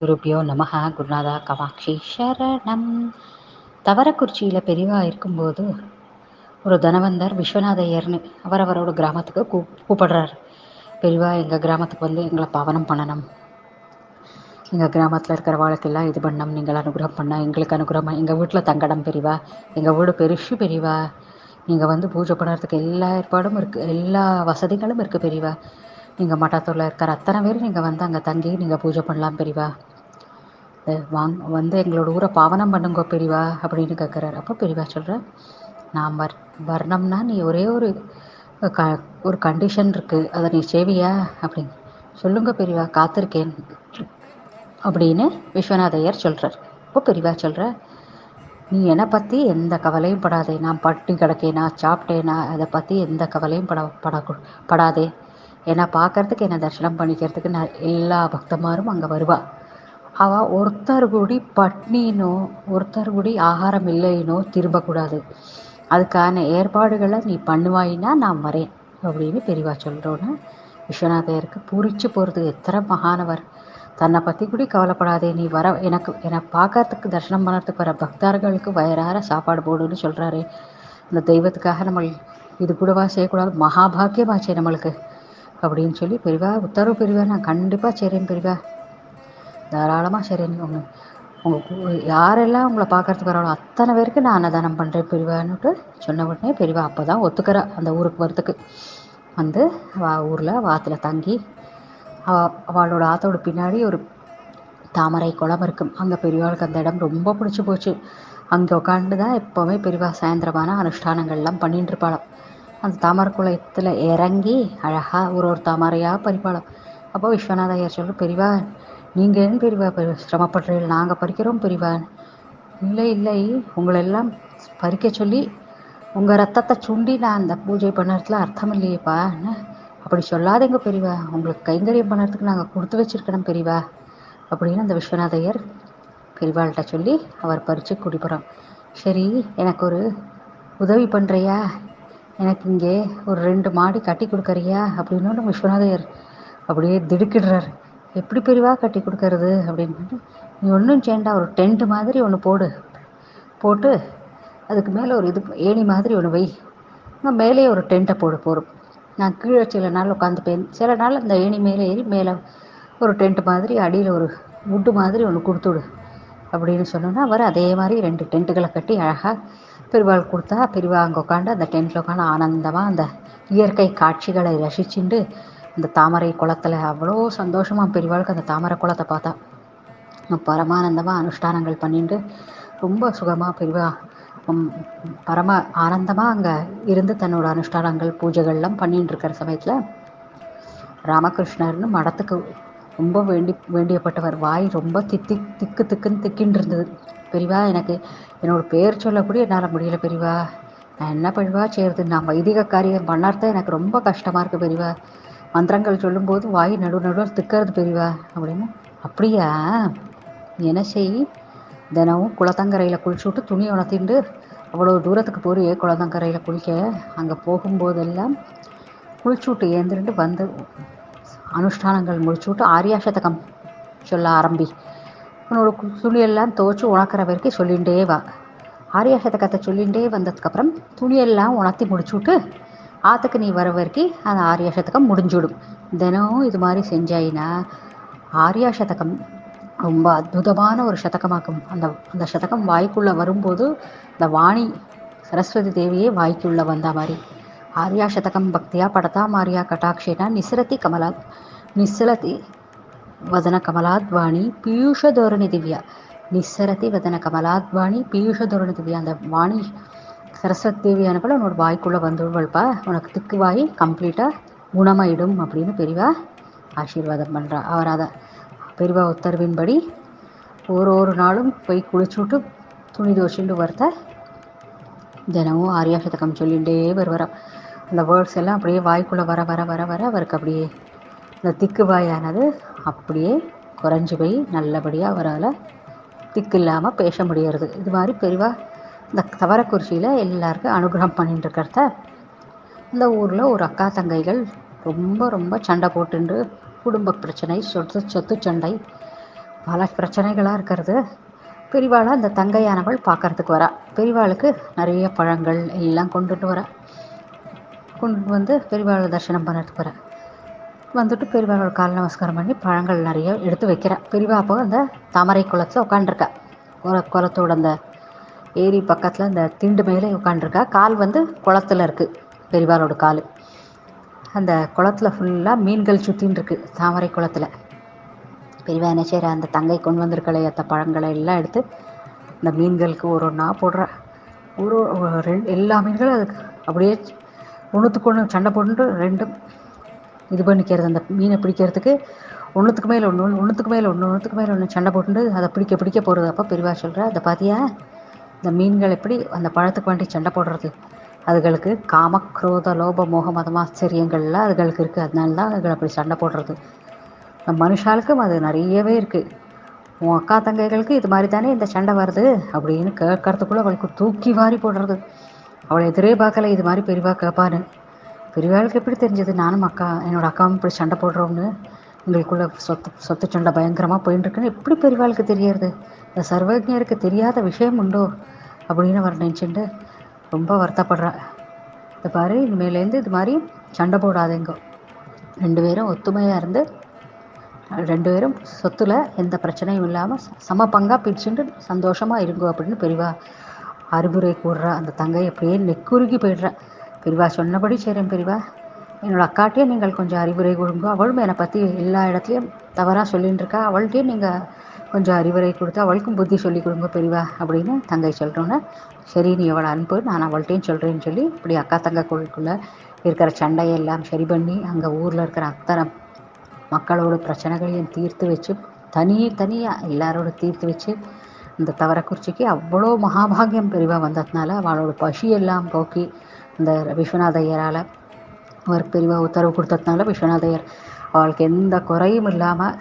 குருபியோ நமஹ. குருநாதா காமாட்சி சரணம். தவரக்குறிச்சியில் பெரியவா இருக்கும்போது ஒரு தனவந்தர் விஸ்வநாதையர்னு அவரோட கிராமத்துக்கு கூப்பிடுறார். பெரியவா எங்கள் கிராமத்துக்கு வந்து எங்களை பாவனம் பண்ணணும், எங்கள் கிராமத்தில் இருக்கிற வாழ்க்கையெல்லாம் இது பண்ணணும், நீங்கள் அனுகிரகம் பண்ண, எங்களுக்கு அனுகிரகம், எங்கள் வீட்டில் தங்கடம் பெரியவா, எங்கள் வீடு பெருசு பெரியவா, நீங்கள் வந்து பூஜை பண்ணுறதுக்கு எல்லா ஏற்பாடும் இருக்குது, எல்லா வசதிகளும் இருக்குது பெரியவா, நீங்கள் மட்டத்தில் இருக்கிற அத்தனை பேர் நீங்கள் வந்து அங்கே தங்கி நீங்கள் பூஜை பண்ணலாம் பெரியவா, வந்து எங்களோட ஊரை பாவனம் பண்ணுங்க பெரியவா அப்படின்னு கேட்குறாரு. அப்போ பெரியவா சொல்கிறேன், நான் வரணும்னா நீ ஒரே ஒரு கண்டிஷன் இருக்குது, அதை நீ செய்வியா அப்படின்னு. சொல்லுங்க பெரியவா, காத்திருக்கேன் அப்படின்னு விஸ்வநாதையர் சொல்கிறார். இப்போ பெரியவா சொல்கிற, நீ என்னை பற்றி எந்த கவலையும் படாதே, நான் பட்டி கிடக்கேனா சாப்பிட்டேனா அதை பற்றி எந்த கவலையும் படாதே. என்னை பார்க்கறதுக்கு, என்னை தரிசனம் பண்ணிக்கிறதுக்கு நான் எல்லா பக்தமாரும் அங்கே வருவா. அவள் ஒருத்தர் கூடி பட்னினோ ஒருத்தர் கூடி ஆகாரம் இல்லைனோ திரும்பக்கூடாது, அதுக்கான ஏற்பாடுகளை நீ பண்ணுவாயின்னா நான் வரேன் அப்படின்னு பெரியவா சொல்கிறோன்னு விஸ்வநாதையருக்கு பூரிச்சு போகிறது. எத்தனை மகானவர், தன்னை பற்றி கூட கவலைப்படாதே, நீ என்னை பார்க்கறதுக்கு தரிசனம் பண்ணுறதுக்கு வர பக்தர்களுக்கு வயிறார சாப்பாடு போடுன்னு சொல்கிறாரு. இந்த தெய்வத்துக்காக நம்ம இது கூடவா செய்யக்கூடாது, மகாபாக்கியமாச்சே நம்மளுக்கு அப்படின்னு சொல்லி பெரியவா உத்தரவு. பெரியவா நான் கண்டிப்பாக செய்கிறேன் பெரியவா, தாராளமாக சரின்னு. உங்கள் யாரெல்லாம் உங்களை பார்க்கறதுக்கு வராளோ அத்தனை பேருக்கு நான் அன்னதானம் பண்ணுறேன் பெரியவான்னுட்டு சொன்ன உடனே பெரியவா அப்போ தான் ஒத்துக்கிறா அந்த ஊருக்கு வரத்துக்கு. வந்து ஊரில் வாத்தில் தங்கி அவளோட ஆத்தோட பின்னாடி ஒரு தாமரை குளம் இருக்கும். அங்கே பெரியவாளுக்கு அந்த இடம் ரொம்ப பிடிச்சி போச்சு. அங்கே உட்காந்து தான் எப்போவுமே பெரியவா சாயந்தரமான அனுஷ்டானங்கள்லாம் பண்ணிட்டு இருப்பாளாம். அந்த தாமரை குளத்தில் இறங்கி அழகாக ஒரு தாமரையாக பறிப்பாளாம். அப்போ விஸ்வநாதையர் சொல்கிற, பெரியவா நீங்கள் ஏன் பெரியவா சிரமப்படுறீர்கள், நாங்கள் பறிக்கிறோம் பெரியவா. இல்லை உங்களெல்லாம் பறிக்க சொல்லி உங்கள் ரத்தத்தை சுண்டி நான் அந்த பூஜை பண்ணுறதுல அர்த்தம் இல்லையேப்பா, அப்படி சொல்லாதீங்க பெரியவா, உங்களுக்கு கைங்கரியம் பண்ணுறதுக்கு நாங்கள் கொடுத்து வச்சிருக்கணும் பெரியவா அப்படின்னு அந்த விஸ்வநாதையர் பெரியவாள்கிட்ட சொல்லி அவர் பறித்து குடிப்போகிறோம். சரி, எனக்கு ஒரு உதவி பண்ணுறியா, எனக்கு இங்கே ஒரு 2 மாடி கட்டி கொடுக்குறியா அப்படின்னு விஸ்வநாதையர் அப்படியே திடுக்கிடுறார். எப்படி பெரியவா கட்டி கொடுக்கறது அப்படின்னு. நீ ஒன்றும் சேண்டா, ஒரு டென்ட் மாதிரி ஒன்று போட்டு அதுக்கு மேலே ஒரு ஏணி மாதிரி ஒன்று வை, நான் மேலே ஒரு டென்ட்டை போடும். நான் கீழே சில நாள் உட்காந்துப்பேன், சில நாள் அந்த ஏணி மேலே ஏறி மேலே ஒரு டென்ட் மாதிரி அடியில் ஒரு வுட்டு மாதிரி ஒன்று கொடுத்துடு அப்படின்னு சொன்னோன்னா அவர் அதே மாதிரி 2 டென்ட்டுகளை கட்டி அழகாக பெரியவாள் கொடுத்தா. பெரியவா அங்கே உட்காந்து அந்த டென்ட்டில் உட்காந்து ஆனந்தமாக அந்த இயற்கை காட்சிகளை ரசிச்சுண்டு அந்த தாமரை குளத்தில் அவ்வளோ சந்தோஷமாக பெரியவாளுக்கு அந்த தாமரை குளத்தை பார்த்தா பரமானந்தமாக அனுஷ்டானங்கள் பண்ணிட்டு ரொம்ப சுகமாக பெரியவா பரம ஆனந்தமாக அங்கே இருந்து தன்னோட அனுஷ்டானங்கள் பூஜைகள்லாம் பண்ணிட்டு இருக்கிற சமயத்தில் ராமகிருஷ்ணர்னு மடத்துக்கு ரொம்ப வேண்டியப்பட்டவர். வாய் ரொம்ப திக்குன்னு திக்கின்னு இருந்தது. பெரியவா எனக்கு என்னோடய பேர் சொல்லக்கூடிய என்னால் முடியல பெரியவா, நான் என்ன பெரியவா செய்கிறது, நான் வைதிக காரியம் பண்ணார்தான் எனக்கு ரொம்ப கஷ்டமாக இருக்குது பெரியவா, மந்திரங்கள் சொல்லும்போது வாய் நடுவில் திக்கிறது பெரியவா அப்படின்னு. அப்படியா, என்ன செய், தினமும் குளத்தங்கரையில் குளிச்சு விட்டு துணி உணர்த்திண்டு அவ்வளோ தூரத்துக்கு போறியே குளத்தங்கரையில் குளிக்க, அங்கே போகும்போதெல்லாம் குளிச்சு விட்டு ஏந்திரண்டு வந்து அனுஷ்டானங்கள் முடிச்சு விட்டு ஆரியாசதகம் சொல்ல ஆரம்பி, உன்னோட துணியெல்லாம் துவச்சி உணக்கிற வரைக்கும் சொல்லிகிட்டே வா. ஆரியாசதகத்தை சொல்லிகிட்டே வந்ததுக்கப்புறம் துணியெல்லாம் உணர்த்தி முடிச்சு விட்டு ஆற்றுக்கு நீ வர வரைக்கும் அந்த ஆரியாசதகம் முடிஞ்சுவிடும். தினமும் இது மாதிரி செஞ்சாயின்னா ஆரியாசதகம் ரொம்ப அற்புதமான ஒரு சதகமாக்கும். அந்த சதகம் வாய்க்குள்ளே வரும்போது இந்த வாணி சரஸ்வதி தேவியே வாய்க்குள்ளே வந்த மாதிரி. ஆர்யா சதகம் பக்தியா படதா மாரியா கட்டாட்சேனா நிசலதி வதன கமலாத்வாணி பீயூஷதோரணி திவ்யா. நிசரதி வதன கமலாத்வாணி பீயூஷதோரணி திவ்யா. அந்த வாணி சரஸ்வதி தேவியான போல உன்னோட வாய்க்குள்ளே வந்துடுவல்ப்பா, உனக்கு திக்கு வாய் கம்ப்ளீட்டாக குணமாயிடும் அப்படின்னு பெரியவா ஆசீர்வாதம் பண்ணுறா. அவர் அதை பெரியவா உத்தரவின்படி ஒரு நாளும் போய் குளிச்சுட்டு துணி தோச்சிட்டு வரத்த தினமும் ஆர்யா சதகம் சொல்லிகிட்டே வருவாராம். அந்த வேர்ட்ஸ் எல்லாம் அப்படியே வாய்க்குள்ளே வர வர வர வர அவருக்கு அப்படியே இந்த திக்கு வாயானது அப்படியே குறைஞ்சி போய் நல்லபடியாக அவரால் திக்கு இல்லாமல் பேச முடியறது. இது மாதிரி பெரியவா இந்த தவரக்குறிச்சியில் எல்லாருக்கும் அனுகிரகம் பண்ணிட்டு இருக்கிறத இந்த ஊரில் ஒரு அக்கா தங்கைகள் ரொம்ப ரொம்ப சண்டை போட்டுண்டு குடும்ப பிரச்சனை, சொத்து சண்டை, பல பிரச்சனைகளாக இருக்கிறது. பெரியவாளை அந்த தங்கையானவள் பார்க்கறதுக்கு வரா. பெரியவாளுக்கு நிறைய பழங்கள் எல்லாம் கொண்டுட்டு வரா. கொண்டு வந்து பெரியவாளை தரிசனம் பண்ணுறதுக்கு வரா. வந்துட்டு பெரியவாளோட கால் நமஸ்காரம் பண்ணி பழங்கள் நிறைய எடுத்து வைக்கிறா. பெரியவா அப்போ அந்த தாமரை குளத்தில் உட்காண்டிருக்கா. குளத்தோட அந்த ஏரி பக்கத்தில் அந்த திண்டு மேலே உட்காண்டிருக்கா. கால் வந்து குளத்தில் இருக்குது பெரியவாளோட கால். அந்த குளத்தில் ஃபுல்லாக மீன்கள் சுற்றின்னு இருக்குது தாமரை குளத்தில். பெரியவா என்ன செய்கிறா, அந்த தங்கை கொண்டு வந்திருக்கலை அத்த பழங்களை எல்லாம் எடுத்து இந்த மீன்களுக்கு ஒரு ஒன்றா போடுறா. எல்லா மீன்களும் அதுக்கு அப்படியே ஒன்றுத்துக்கு ஒன்று சண்டை போட்டு ரெண்டும் இது பண்ணிக்கிறது. அந்த மீனை பிடிக்கிறதுக்கு ஒன்றுத்துக்கு மேலே ஒன்று சண்டை போட்டு அதை பிடிக்க போகிறது. அப்போ பெரியவா சொல்கிறா, அதை பார்த்தியா, இந்த மீன்கள் எப்படி அந்த பழத்துக்கு வேண்டி சண்டை போடுறது, அதுகளுக்கு காமக்ரோத லோப மோக மதமாச்சரியங்கள்லாம் அதுகளுக்கு இருக்குது. அதனால தான் அதுகள் அப்படி சண்டை போடுறது. நம்ம மனுஷாளுக்கும் அது நிறையவே இருக்குது. உன் அக்கா தங்கைகளுக்கு இது மாதிரி தானே இந்த சண்டை வருது அப்படின்னு கேட்கறதுக்குள்ளே அவளுக்கு தூக்கி வாரி போடுறது. அவளை எதிரே பார்க்கல இது மாதிரி பெரியவா கேட்பான்னு. பெரியவாளுக்கு எப்படி தெரிஞ்சது நானும் என்னோடய அக்காவும் இப்படி சண்டை போடுறோம்னு, எங்களுக்குள்ள சொத்து சண்டை பயங்கரமாக போயின்னு இருக்குன்னு எப்படி பெரியவாளுக்கு தெரியறது? இந்த சர்வஜருக்கு தெரியாத விஷயம் உண்டோ அப்படின்னு அவர் நினச்சிட்டு ரொம்ப வருத்தப்படுறா. இதை பாரு, இனிமேலேருந்து இது மாதிரி சண்டை போடாதேங்கோ, 2 பேரும் ஒத்துமையாக இருந்து 2 பேரும் சொத்துல எந்த பிரச்சனையும் இல்லாமல் சம பங்காக பிரிச்சுட்டு சந்தோஷமாக இருங்கோ அப்படின்னு பெரியவா அறிவுரை கூடுறா. அந்த தங்கை அப்படியே நெக்குருகி போயிடுறா. பெரியவா சொன்னபடி செய்கிறேன் பெரியவா, என்னோடய அக்காட்டையும் நீங்கள் கொஞ்சம் அறிவுரை கொடுங்க, அவளும் என்னை பற்றி எல்லா இடத்துலையும் தவறாக சொல்லின்னு இருக்கா, அவள்கிட்டையும் நீங்கள் கொஞ்சம் அறிவுரை கொடுத்து அவளுக்கும் புத்தி சொல்லி கொடுங்க பெரியவா அப்படின்னு தங்கை சொல்கிறோன்னே, சரி நீ அவளை அனுப்பு, நான் அவள்கிட்டையும் சொல்கிறேன்னு சொல்லி இப்படி அக்கா தங்கை கோளுக்குள்ளே இருக்கிற சண்டையெல்லாம் சரி பண்ணி அங்கே ஊரில் இருக்கிற அத்தனை மக்களோட பிரச்சனைகளையும் தீர்த்து வச்சு தனியாக எல்லாரோட தீர்த்து வச்சு இந்த தவறக்குறிச்சிக்கு அவ்வளோ மகாபாகியம் பெரியவா வந்ததுனால அவளோட பசியெல்லாம் போக்கி இந்த விஸ்வநாதையரால் அவர் பெரியவா உத்தரவு கொடுத்ததுனால விஸ்வநாதையர் அவளுக்கு எந்த குறையும் இல்லாமல்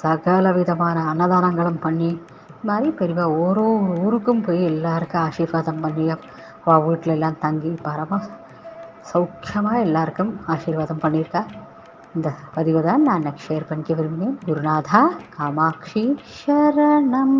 சகல விதமான அன்னதானங்களும் பண்ணி இது மாதிரி பெரியவா ஓரோ ஊருக்கும் போய் எல்லாருக்கும் ஆசீர்வாதம் பண்ணி அவள் வீட்டில் எல்லாம் தங்கி பரம சௌக்கியமாக எல்லாருக்கும் ஆசீர்வாதம் பண்ணியிருக்கா. இந்த பதிவை தான் நான் ஷேர் பண்ணிக்க விரும்பினேன். குருநாதா காமாட்சி சரணம்.